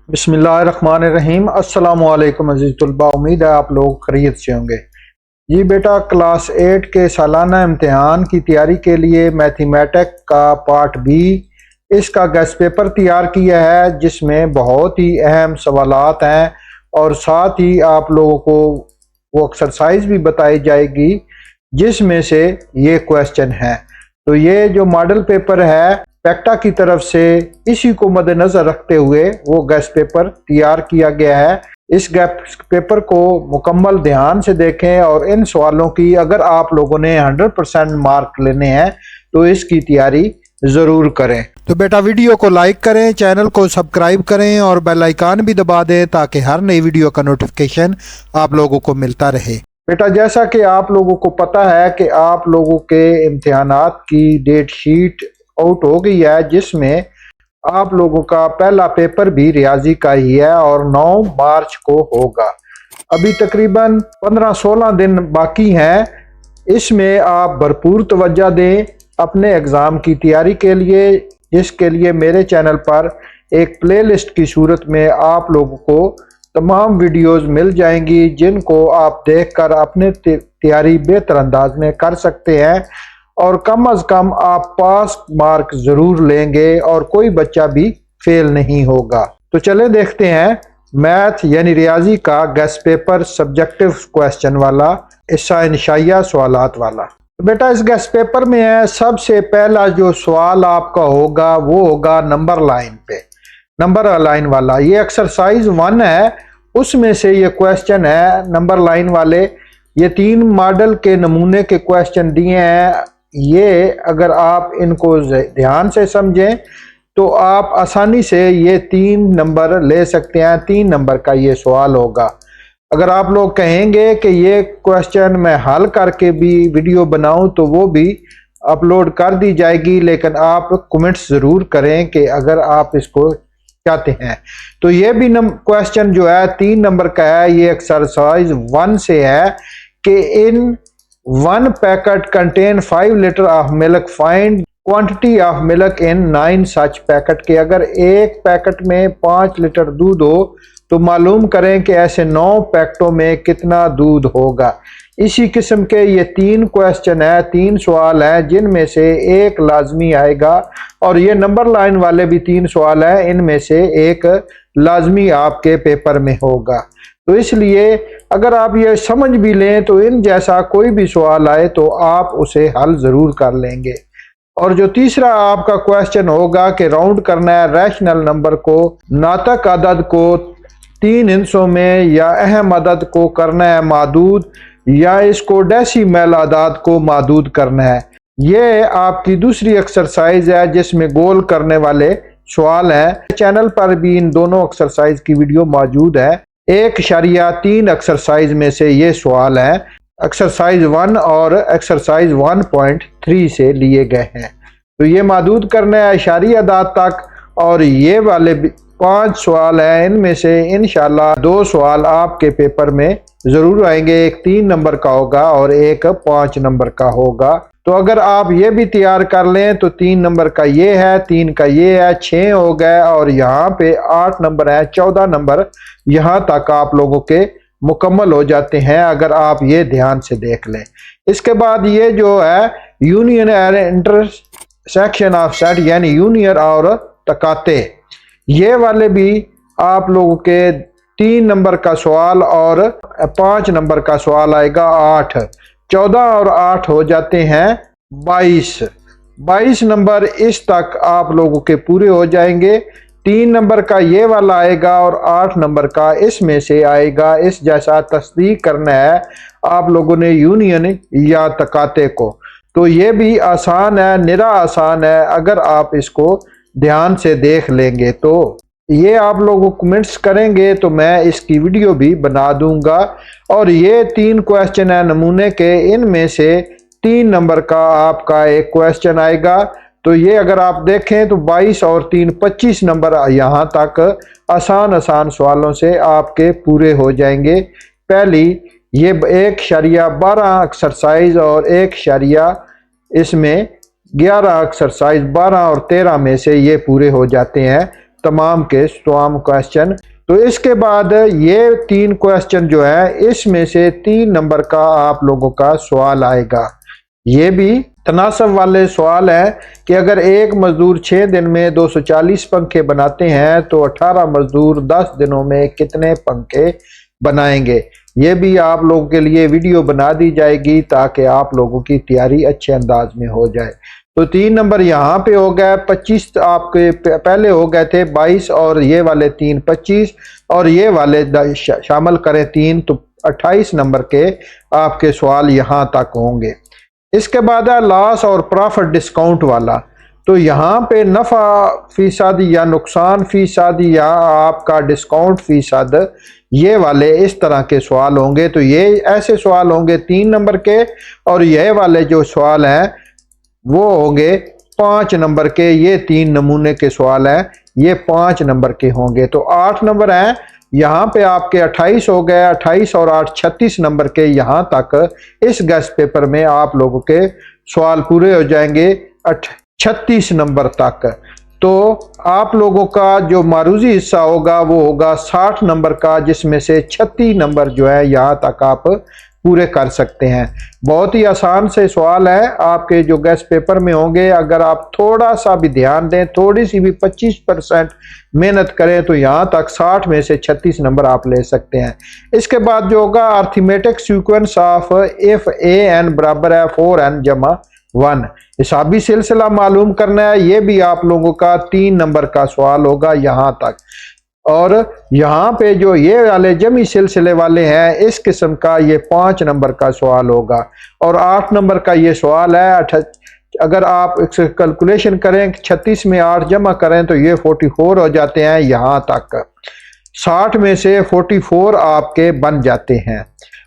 बिस्मिल्लाहिर्रहमानिर्रहीम। अस्सलामुअलैकुम अज़ीज़ तलबा, उम्मीद है आप लोग खैरियत से होंगे। जी बेटा, क्लास 8 के सालाना इम्तिहान की तैयारी के लिए मैथमेटिक्स का पार्ट बी इसका गेस्ट पेपर तैयार किया है, जिसमें बहुत ही अहम सवालात हैं और साथ ही आप लोगों को वो एक्सरसाइज भी बताई जाएगी जिसमें से ये क्वेश्चन है। तो ये जो मॉडल पेपर है पैक्टा की तरफ से, इसी को मद्देनजर रखते हुए वो गेस्ट पेपर तैयार किया गया है। इस गेस्ट पेपर को मुकम्मल ध्यान से देखें और इन सवालों की अगर आप लोगों ने 100% मार्क लेने हैं तो इसकी तैयारी ज़रूर करें। तो बेटा वीडियो को लाइक करें, चैनल को सब्सक्राइब करें और बेल आइकन भी दबा दें ताकि हर नई वीडियो का नोटिफिकेशन आप लोगों को मिलता रहे। बेटा, जैसा कि आप लोगों को पता है कि आप लोगों के इम्तिहानात की डेट शीट आउट हो गई है, जिसमें आप लोगों का पहला पेपर भी रियाजी का ही है और 9 मार्च को होगा। अभी तकरीबन 15-16 दिन बाकी हैं। इसमें आप भरपूर तवज्जो दें अपने एग्ज़ाम की तैयारी के लिए, जिसके लिए मेरे चैनल पर एक प्लेलिस्ट की सूरत में आप लोगों को तमाम वीडियोस मिल जाएंगी, जिनको आप देखकर अपने तैयारी बेहतर अंदाज में कर सकते हैं और कम अज़ कम आप पास मार्क ज़रूर लेंगे और कोई बच्चा भी फेल नहीं होगा। तो चले देखते हैं मैथ यानी रियाजी का गेस्ट पेपर सब्जेक्टिव क्वेश्चन वाला, हिस्सा इंशाइया सवालात वाला। तो बेटा, इस गेस्ट पेपर में है सबसे पहला जो सवाल आपका होगा वो होगा नंबर लाइन पे, नंबर लाइन वाला। ये एक्सरसाइज 1 है, उसमें से ये क्वेश्चन है नंबर लाइन वाले। ये 3 मॉडल के नमूने के क्वेश्चन दिए हैं। ये अगर आप इनको ध्यान से समझें तो आप आसानी से ये 3 नंबर ले सकते हैं। 3 नंबर का ये सवाल होगा। अगर आप लोग कहेंगे कि ये क्वेश्चन मैं हल करके भी वीडियो बनाऊं तो वो भी अपलोड कर दी जाएगी, लेकिन आप कमेंट्स ज़रूर करें कि अगर आप इसको चाहते हैं। तो ये भी क्वेश्चन जो है 3 नंबर का है। ये एक्सरसाइज 1 से है कि इन 1 packet contain 5 litre of milk, find quantity of milk in 9 such packet. के अगर एक पैकेट में 5 लीटर दूध हो तो मालूम करें कि ऐसे 9 पैकेटों में कितना दूध होगा। इसी किस्म के ये 3 क्वेश्चन है, 3 सवाल हैं, जिनमें से एक लाजमी आएगा और ये नंबर लाइन वाले भी 3 सवाल हैं, इनमें से एक लाजमी आपके पेपर में होगा। तो इसलिए अगर आप ये समझ भी लें तो इन जैसा कोई भी सवाल आए तो आप उसे हल ज़रूर कर लेंगे। और जो तीसरा आपका क्वेश्चन होगा कि राउंड करना है रैशनल नंबर को, नातक अदद को 3 हिस्सों में, या अहम अदद को करना है मादूद, या इसको डेसिमल अदाद को मादूद करना है। ये आपकी दूसरी एक्सरसाइज है जिसमें गोल करने वाले सवाल हैं। चैनल पर भी इन दोनों एक्सरसाइज की वीडियो मौजूद है। 1.3 एक्सरसाइज में से ये सवाल है। एक्सरसाइज 1 और एक्सरसाइज 1.3 से लिए गए हैं। तो ये मादूद करना है इशारी अदाद तक, और ये वाले 5 सवाल हैं, इनमें से इंशाल्लाह 2 सवाल आपके पेपर में ज़रूर आएंगे। एक 3 नंबर का होगा और एक 5 नंबर का होगा। तो अगर आप ये भी तैयार कर लें तो 3 नंबर का ये है, 3 का ये है, 6 हो गए और यहाँ पे 8 नंबर है, 14 नंबर यहाँ तक आप लोगों के मुकम्मल हो जाते हैं अगर आप ये ध्यान से देख लें। इसके बाद ये जो है union and intersection of set यानी यूनियन और तकाते, ये वाले भी आप लोगों के 3 नंबर का सवाल और 5 नंबर का सवाल आएगा। 8, 14 और 8 हो जाते हैं 22 नंबर इस तक आप लोगों के पूरे हो जाएंगे। 3 नंबर का ये वाला आएगा और 8 नंबर का इसमें से आएगा। इस जैसा तस्दीक करना है आप लोगों ने यूनियन या तकाते को। तो ये भी आसान है, निरा आसान है। अगर आप इसको ध्यान से देख लेंगे तो ये आप लोगों कमेंट्स करेंगे तो मैं इसकी वीडियो भी बना दूंगा। और ये 3 क्वेश्चन है नमूने के, इनमें से 3 नंबर का आपका एक क्वेश्चन आएगा। तो ये अगर आप देखें तो 22 और 3 25 नंबर यहाँ तक आसान सवालों से आपके पूरे हो जाएंगे। पहली ये 1.12 एक्सरसाइज और 1 इसमें 11 एक्सरसाइज 12 और 13 में से ये पूरे हो जाते हैं तमाम क्वेश्चन। तो इसके बाद ये 3 क्वेश्चन जो है, इसमें से 3 नंबर का आप लोगों का सवाल आएगा। ये भी तनासब वाले सवाल है कि अगर एक मजदूर 6 दिन में 240 पंखे बनाते हैं तो 18 मजदूर 10 दिनों में कितने पंखे बनाएंगे। ये भी आप लोगों के लिए वीडियो बना दी जाएगी ताकि आप लोगों की तैयारी अच्छे अंदाज में हो जाए। तो 3 नंबर यहाँ पे हो गए, 25 आपके पहले हो गए थे 22 और ये वाले 3 25 और ये वाले शामिल करें 3 तो 28 नंबर के आपके सवाल यहाँ तक होंगे। इसके बाद है लॉस और प्रॉफिट डिस्काउंट वाला। तो यहाँ पे नफ़ा फीसद या नुकसान फीसद या आपका डिस्काउंट फीसद, ये वाले इस तरह के सवाल होंगे। तो ये ऐसे सवाल होंगे 3 नंबर के, और ये वाले जो सवाल हैं वो होंगे 5 नंबर के। ये 3 नमूने के सवाल हैं, ये 5 नंबर के होंगे। तो 8 नंबर हैं यहाँ पे आपके 28 हो गए, 28 और 8 36 नंबर के। यहाँ तक इस गेस्ट पेपर में आप लोगों के सवाल पूरे हो जाएंगे 36 नंबर तक। तो आप लोगों का जो मारूजी हिस्सा होगा वो होगा 60 नंबर का, जिसमें से 36 नंबर जो है यहाँ तक आप पूरे कर सकते हैं। बहुत ही आसान से सवाल है आपके जो गेस्ट पेपर में होंगे। अगर आप थोड़ा सा भी ध्यान दें, थोड़ी सी भी 25% मेहनत करें तो यहाँ तक 60 में से 36 नंबर आप ले सकते हैं। इसके बाद जो होगा arithmetic sequence of if an बराबर है 4n जमा 1, हिसाबी सिलसिला मालूम करना है। ये भी आप लोगों का 3 नंबर का सवाल होगा यहाँ तक। और यहाँ पे जो ये वाले जमी सिलसिले वाले हैं, इस किस्म का ये 5 नंबर का सवाल होगा। और 8 नंबर का ये सवाल है, अगर आप इससे कैलकुलेशन करें 36 में 8 जमा करें तो ये 44 हो जाते हैं। यहाँ तक 60 में से 44 आपके बन जाते हैं।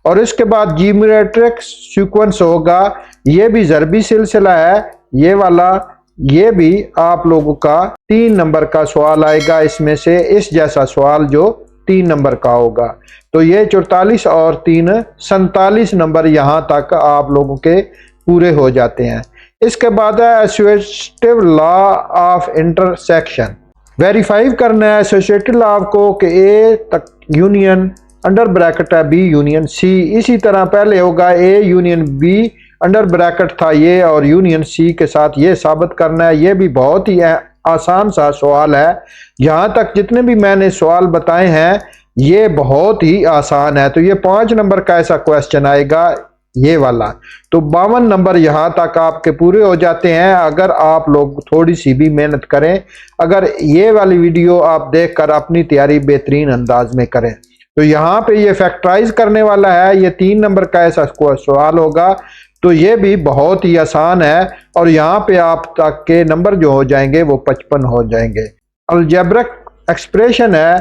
और इसके बाद जियोमेट्रिक सीक्वेंस होगा, ये भी ज़रबी सिलसिला है ये वाला। ये भी आप लोगों का 3 नंबर का सवाल आएगा इसमें से, इस जैसा सवाल जो 3 नंबर का होगा। तो ये 44 और 3 47 नंबर यहाँ तक आप लोगों के पूरे हो जाते हैं। इसके बाद है associative law of intersection. Verify करना है एसोसिएटिव लॉ को कि ए तक यूनियन अंडर ब्रैकेट है बी यूनियन सी। इसी तरह पहले होगा A union be under bracket था ये और यूनियन सी के साथ ये साबित करना है। ये भी बहुत ही आसान सा सवाल है। यहाँ तक जितने भी मैंने सवाल बताए हैं ये बहुत ही आसान है। तो ये 5 नंबर का ऐसा क्वेश्चन आएगा ये वाला। तो 52 नंबर यहाँ तक आपके पूरे हो जाते हैं अगर आप लोग थोड़ी सी भी मेहनत करें। अगर ये वाली वीडियो आप देखकर अपनी तैयारी बेहतरीन अंदाज में करें। तो यहाँ पे ये फैक्टराइज करने वाला है, ये 3 नंबर का ऐसा सवाल होगा। तो ये भी बहुत ही आसान है और यहाँ पे आप तक के नंबर जो हो जाएंगे वो 55 हो जाएंगे। अलजेब्रिक एक्सप्रेशन है,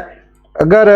अगर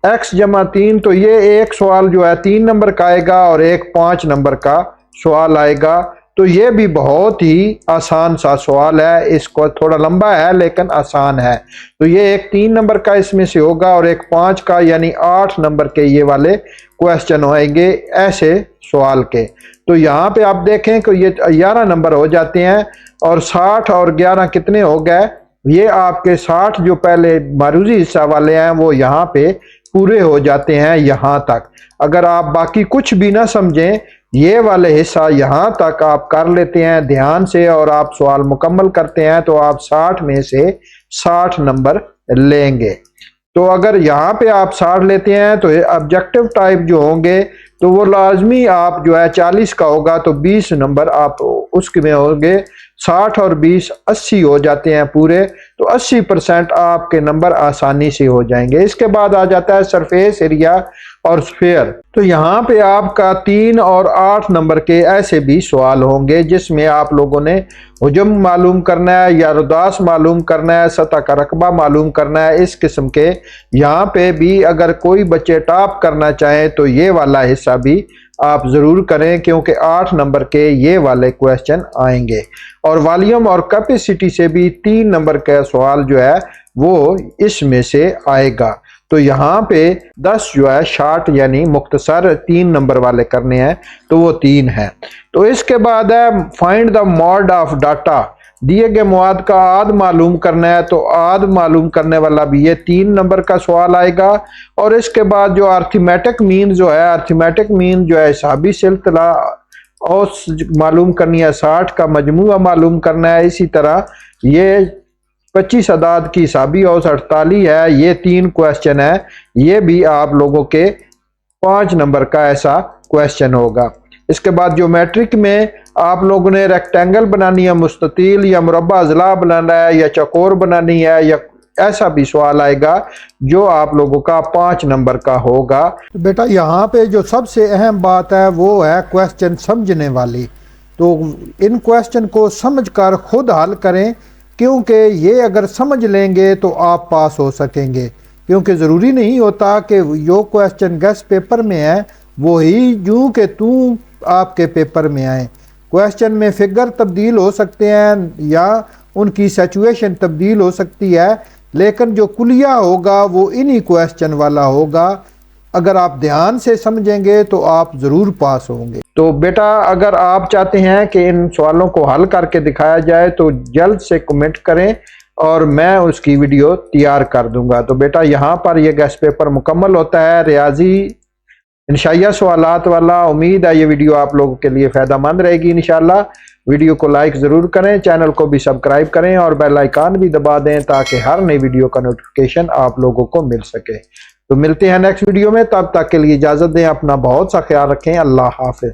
x जमा 3 तो ये एक सवाल जो है 3 नंबर का आएगा और एक 5 नंबर का सवाल आएगा। तो ये भी बहुत ही आसान सा सवाल है, इसको थोड़ा लंबा है लेकिन आसान है। तो ये एक 3 नंबर का इसमें से होगा और एक 5 का, यानी 8 नंबर के ये वाले क्वेश्चन होंगे ऐसे सवाल के। तो यहाँ पे आप देखें कि ये 11 नंबर हो जाते हैं और 60 और 11 कितने हो गए, ये आपके 60 जो पहले मारूजी हिस्सा वाले हैं वो यहाँ पे पूरे हो जाते हैं यहाँ तक। अगर आप बाकी कुछ भी ना समझें, ये वाले हिस्सा यहाँ तक आप कर लेते हैं ध्यान से और आप सवाल मुकम्मल करते हैं तो आप 60 में से 60 नंबर लेंगे। तो अगर यहाँ पे आप 60 लेते हैं तो ऑब्जेक्टिव टाइप जो होंगे तो वो लाजमी आप जो है 40 का होगा तो 20 नंबर आप उसके में होंगे। 60 और 20 80 हो जाते हैं पूरे, तो 80% आपके नंबर आसानी से हो जाएंगे। इसके बाद आ जाता है सरफेस एरिया और स्फीयर। तो यहाँ पे आपका 3 और 8 नंबर के ऐसे भी सवाल होंगे जिसमें आप लोगों ने हुजम मालूम करना है या रुदास मालूम करना है, सतह का रकबा मालूम करना है। इस किस्म के यहाँ पे भी अगर कोई बच्चे टॉप करना चाहें तो ये वाला हिस्सा भी आप ज़रूर करें क्योंकि 8 नंबर के ये वाले क्वेश्चन आएंगे। और वॉल्यूम और कैपेसिटी से भी 3 नंबर का सवाल जो है वो इसमें से आएगा। तो यहाँ पे 10 जो है शार्ट यानी मुख्तसर 3 नंबर वाले करने हैं तो वो 3 हैं। तो इसके बाद है find the mod of data दिए गए मवाद का आद मालूम करना है तो आद मालूम करने वाला भी ये 3 नंबर का सवाल आएगा। और इसके बाद जो अर्थमेटिक मीन जो है, अर्थमेटिक मीन जो है हिसाबी सिलसिला औस मालूम करनी है, 60 का मजमूआ मालूम करना है। इसी तरह ये 25 अदाद की हिसाबी औस 48 है। ये 3 क्वेश्चन है, ये भी आप लोगों के 5 नंबर का ऐसा क्वेश्चन होगा। इसके बाद ज्योमेट्रिक में आप लोगों ने रेक्टेंगल बनानी है, मुस्ततील या मुरब्बा अजला बनाना है, या चकोर बनानी है, या ऐसा भी सवाल आएगा जो आप लोगों का 5 नंबर का होगा। तो बेटा यहाँ पे जो सबसे अहम बात है वो है क्वेश्चन समझने वाली। तो इन क्वेश्चन को समझकर खुद हल करें, क्योंकि ये अगर समझ लेंगे तो आप पास हो सकेंगे। क्योंकि ज़रूरी नहीं होता कि जो क्वेश्चन गेस्ट पेपर में है वही यूं के तू आपके पेपर में आए। क्वेश्चन में फिगर तब्दील हो सकते हैं या उनकी सिचुएशन तब्दील हो सकती है, लेकिन जो कुलिया होगा वो इन्हीं क्वेश्चन वाला होगा। अगर आप ध्यान से समझेंगे तो आप ज़रूर पास होंगे। तो बेटा अगर आप चाहते हैं कि इन सवालों को हल करके दिखाया जाए तो जल्द से कमेंट करें और मैं उसकी वीडियो तैयार कर दूंगा। तो बेटा यहाँ पर यह गेस्ट पेपर मुकम्मल होता है रियाजी इंशाइया सवालात वाला। उम्मीद है ये वीडियो आप लोगों के लिए फ़ायदेमंद रहेगी इंशाल्लाह। वीडियो को लाइक ज़रूर करें, चैनल को भी सब्सक्राइब करें और बेल आइकन भी दबा दें ताकि हर नई वीडियो का नोटिफिकेशन आप लोगों को मिल सके। तो मिलते हैं नेक्स्ट वीडियो में, तब तक के लिए इजाज़त दें। अपना बहुत सा ख्याल रखें। अल्लाह हाफिज़।